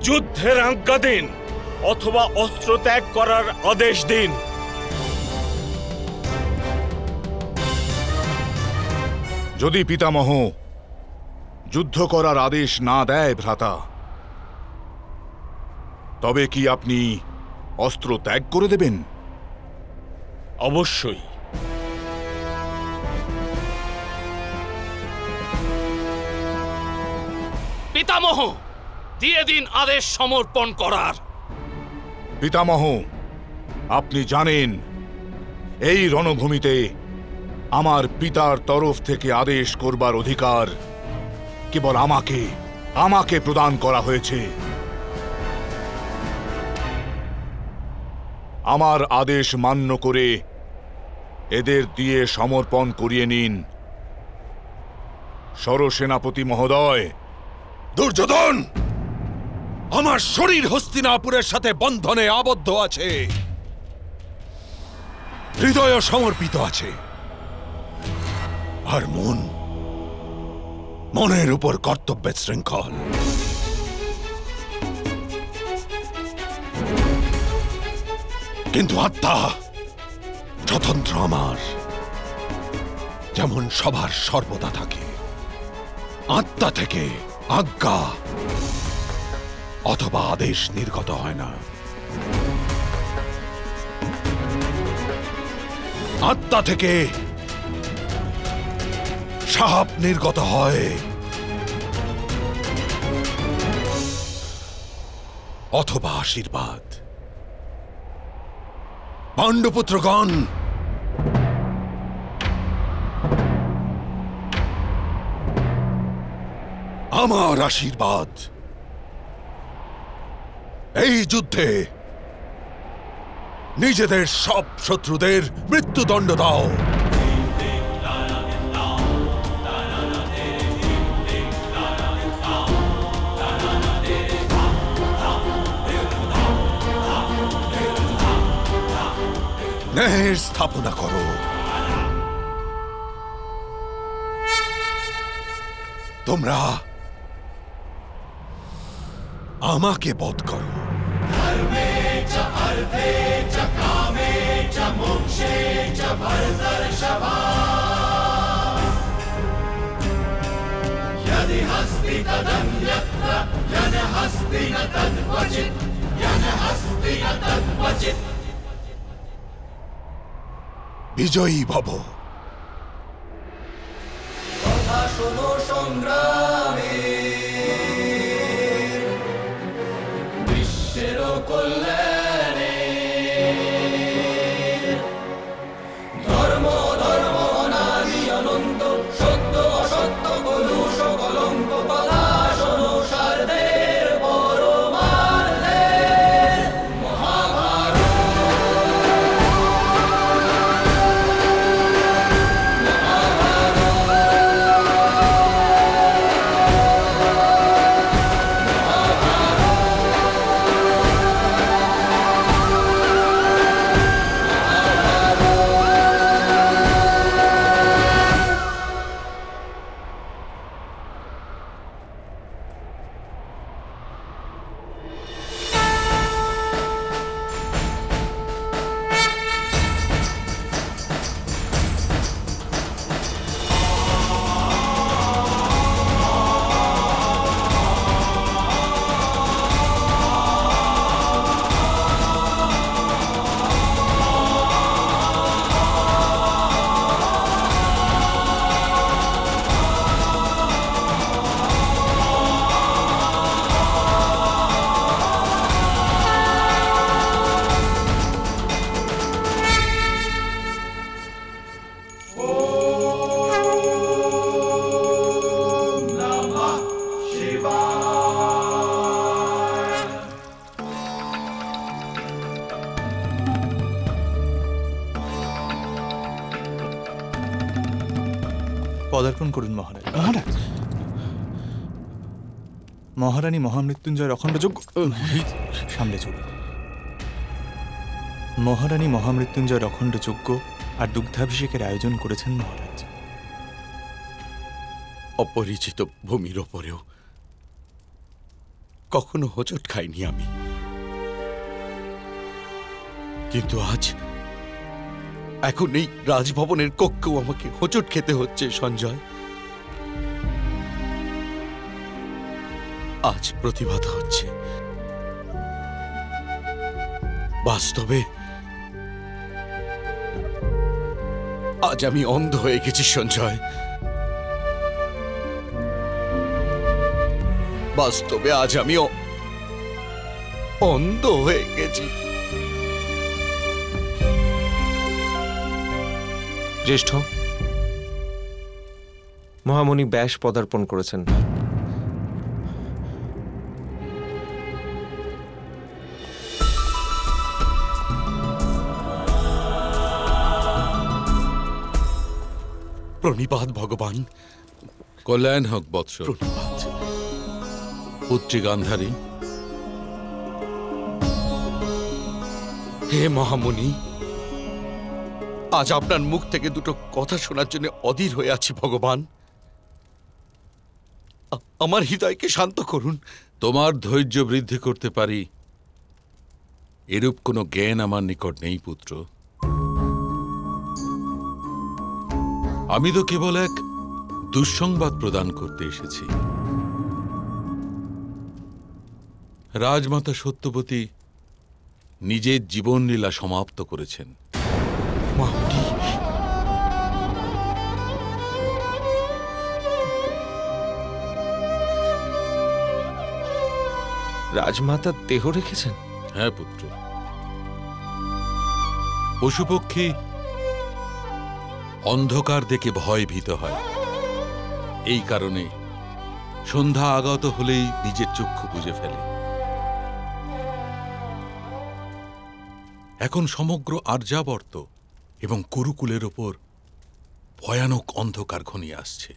যুদ্ধের আজ্ঞা দিন অথবা অস্ত্র ত্যাগ করার আদেশ দিন। যদি পিতামহ যুদ্ধ করার আদেশ না দেয় ভ্রাতা, তবে কি আপনি অস্ত্র ত্যাগ করে দেবেন? অবশ্যই। পিতামহ, দিয়ে দিন আদেশ সমর্পণ করার। পিতামহ, আপনি জানেন এই রণভূমিতে আমার পিতার তরফ থেকে আদেশ করবার অধিকার কেবল আমাকে প্রদান করা হয়েছে। আমার আদেশ মান্য করে এদের দিয়ে সমর্পণ করিয়ে নিন। সরসেনাপতি মহোদয়। দুর্যোধন, আমার শরীর হস্তিনাপুরের সাথে বন্ধনে আবদ্ধ আছে, হৃদয় সমর্পিত আছে, আর মনের উপর কর্তব্যের শৃঙ্খল। কিন্তু আত্মা স্বতন্ত্র আমার, যেমন সবার সর্বদা থাকে। আত্মা থেকে আজ্ঞা অথবা আদেশ নির্গত হয় না। আত্মা থেকে শাপ নির্গত হয় অথবা আশীর্বাদ। পাণ্ডুপুত্রগণ, আমার আশীর্বাদ, এই যুদ্ধে নিজেদের সব শত্রুদের মৃত্যুদণ্ড দাও। ন্যায়ের স্থাপনা করো। তোমরা আমাকে বধ করো। বিজয়ী ভব। কথা শোনো সংগ্রামে, বিশ্বের কল্যাণে। ধর্ম ধর্ম অনাদি অনন্ত, সত্য অসত্য কলুষ কলঙ্ক। কথা শোনো সারদের পরমার্থের মহাভারত। পদার্পণ করুন মহারাজ। মহারাজ, মহারানী মহামৃত্যুঞ্জয়ের অখণ্ড যজ্ঞ সামনে চলুন। মহারানী মহামৃত্যুঞ্জয়ের অখণ্ড যজ্ঞ আর দুগ্ধাভিষেকের আয়োজন করেছেন মহারাজ। অপরিচিত ভূমির ওপরেও কখনো হোঁচট খাইনি আমি, কিন্তু আজ এখন এই রাজভবনের কক্ষেও আমাকে হোঁচট খেতে হচ্ছে সঞ্জয়। আজ প্রতিবাদ হচ্ছে। বাস্তবে আজ আমি অন্ধ হয়ে গেছি সঞ্জয়। বাস্তবে আজ আমি অন্ধ হয়ে গেছি। জ্যেষ্ঠ মহামণি ব্যাস পদার্পণ করেছেন। প্রণিপাত ভগবান। কল্যাণ হোক বৎস। প্রণিপাত। পুত্রী গান্ধারী, হে মহামুনি, আজ আপনার মুখ থেকে দুটো কথা শোনার জন্য অধীর হয়ে আছি ভগবান। আমার হৃদয়কে শান্ত করুন। তোমার ধৈর্য বৃদ্ধি করতে পারি এরূপ কোনো জ্ঞান আমার নিকট নেই পুত্র। আমি তো কেবল এক দুঃসংবাদ প্রদান করতে এসেছি। রাজমাতা সত্যবতী নিজের জীবনলীলা সমাপ্ত করেছেন। মহামুনি, রাজমাতা দেহ রেখেছেন? হ্যাঁ পুত্র। পশুপক্ষী অন্ধকার দেখে ভয় ভীত হয়, এই কারণে সন্ধ্যা আগত হলেই নিজের চক্ষু বুজে ফেলে। এখন সমগ্র আর্যাবর্ত এবং কুরুকুলের ওপর ভয়ানক অন্ধকার ঘনিয়ে আসছে।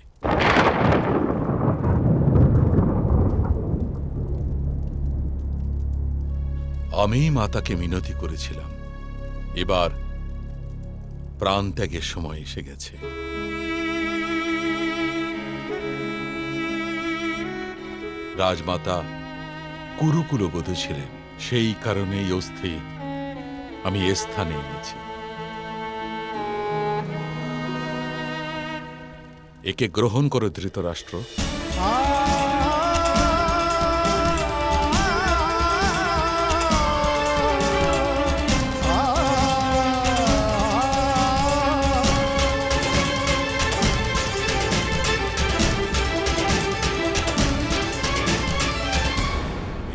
আমি মাতাকে মিনতি করেছিলাম, এবার প্রাণ ত্যাগের সময় এসে গেছে। রাজমাতা কুরুকুলবধূ ছিলেন, সেই কারণে এই অস্থি আমি এ স্থানে এনেছি। একে গ্রহণ করো ধৃতরাষ্ট্র।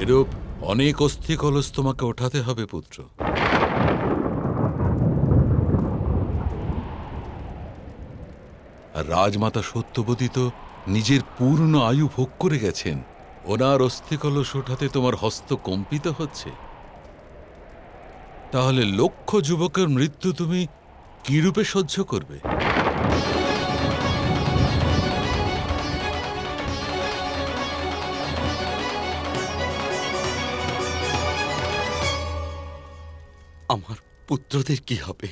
এরূপ অনেক অস্থি কলস তোমাকে ওঠাতে হবে পুত্র। আর রাজমাতা সত্যবতী তো নিজের পূর্ণ আয়ু ভোগ করে গেছেন, ওনার অস্থি কলস ওঠাতে তোমার হস্ত কম্পিত হচ্ছে। তাহলে লক্ষ যুবকের মৃত্যু তুমি কি রূপে সহ্য করবে? আমার পুত্রদের কি হবে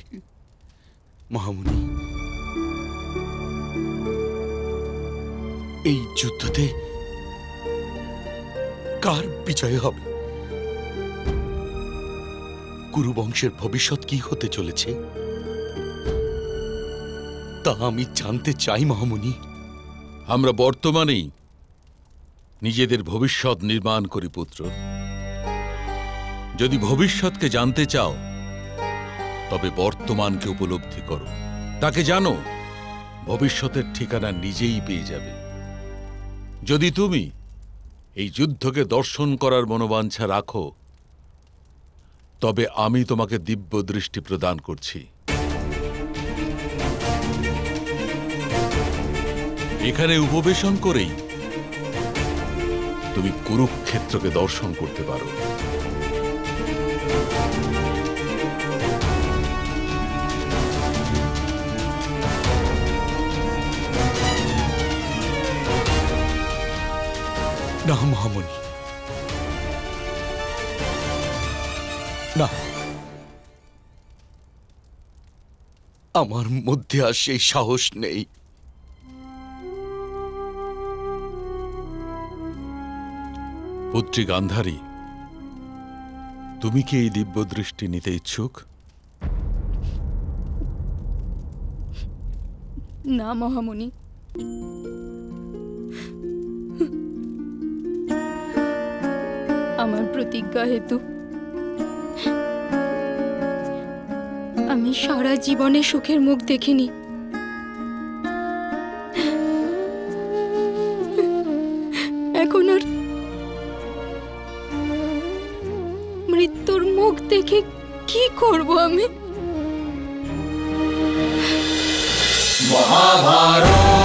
মহামুনি? এই যুদ্ধতে কার বিজয় হবে? কুরুবংশের ভবিষ্যৎ কি হতে চলেছে তা আমি জানতে চাই মহামুনি। আমরা বর্তমানেই নিজেদের ভবিষ্যৎ নির্মাণ করি পুত্র। যদি ভবিষ্যৎকে জানতে চাও তবে বর্তমানকে উপলব্ধি করো, তাকে জানো, ভবিষ্যতের ঠিকানা নিজেই পেয়ে যাবে। যদি তুমি এই যুদ্ধকে দর্শন করার মনোবাঞ্ছা রাখো তবে আমি তোমাকে দিব্য দৃষ্টি প্রদান করছি। এখানে উপবেশন করেই তুমি কুরুক্ষেত্রকে দর্শন করতে পারো। না মহামুনি, না, আমার মধ্যে আর সেই সাহস নেই। পুত্রী গান্ধারী, তুমি কি এই দিব্য দৃষ্টি নিতে ইচ্ছুক? না মহামুনি, আমার প্রতিজ্ঞা হেতু আমি সারা জীবনে সুখের মুখ দেখিনি। এখন আর মৃত্যুর মুখ দেখে কি করব আমি? মহাভারত।